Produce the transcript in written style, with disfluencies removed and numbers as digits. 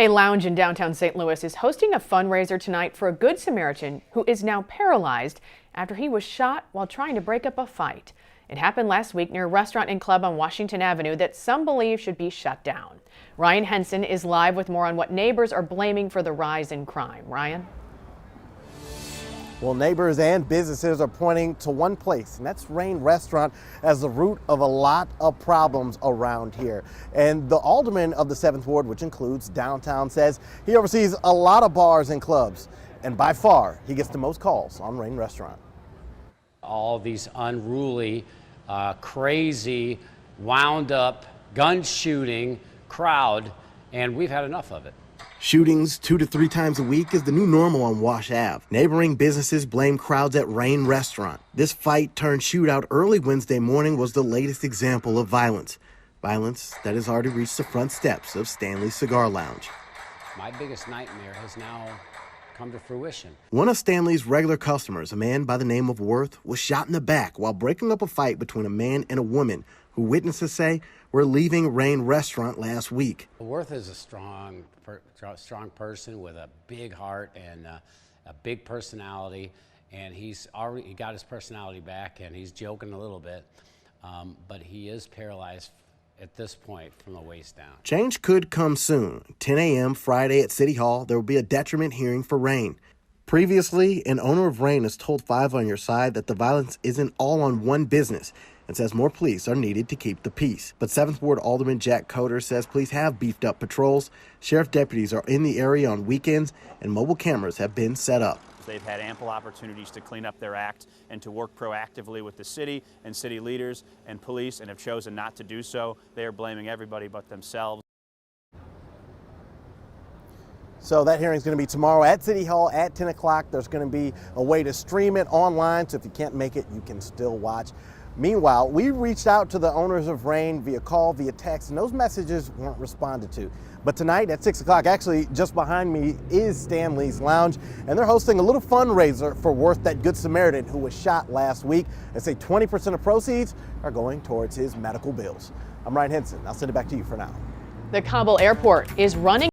A lounge in downtown St. Louis is hosting a fundraiser tonight for a Good Samaritan who is now paralyzed after he was shot while trying to break up a fight. It happened last week near a restaurant and club on Washington Avenue that some believe should be shut down. Ryan Henson is live with more on what neighbors are blaming for the rise in crime. Ryan? Well, neighbors and businesses are pointing to one place, and that's Rain Restaurant, as the root of a lot of problems around here. And the alderman of the 7th Ward, which includes downtown, says he oversees a lot of bars and clubs, and by far he gets the most calls on Rain Restaurant. All these unruly, crazy, wound up, gun shooting crowd, and we've had enough of it. Shootings 2 to 3 times a week is the new normal on Wash Ave. Neighboring businesses blame crowds at Rain Restaurant. This fight turned shootout early Wednesday morning was the latest example of violence. Violence that has already reached the front steps of Stanley's Cigar Lounge. My biggest nightmare has now come to fruition. One of Stanley's regular customers, a man by the name of Worth, was shot in the back while breaking up a fight between a man and a woman who witnesses say were leaving Rain Restaurant last week. Worth is a strong person with a big heart and a big personality, and he got his personality back, and he's joking a little bit, but he is paralyzed at this point from the waist down. Change could come soon. 10 a.m. Friday at City Hall, there will be a detriment hearing for Rain. Previously, an owner of Rain has told 5 on Your Side that the violence isn't all on one business and says more police are needed to keep the peace. But 7th Ward Alderman Jack Coder says police have beefed up patrols, sheriff deputies are in the area on weekends, and mobile cameras have been set up. They've had ample opportunities to clean up their act and to work proactively with the city and city leaders and police, and have chosen not to do so. They are blaming everybody but themselves. So that hearing is going to be tomorrow at City Hall at 10 o'clock. There's going to be a way to stream it online, so if you can't make it, you can still watch. Meanwhile, we reached out to the owners of Rain via call, via text, and those messages weren't responded to. But tonight at 6 o'clock, actually just behind me is Stanley's Lounge, and they're hosting a little fundraiser for Worth, that Good Samaritan who was shot last week. They say 20% of proceeds are going towards his medical bills. I'm Ryan Henson. I'll send it back to you for now. The Kabul airport is running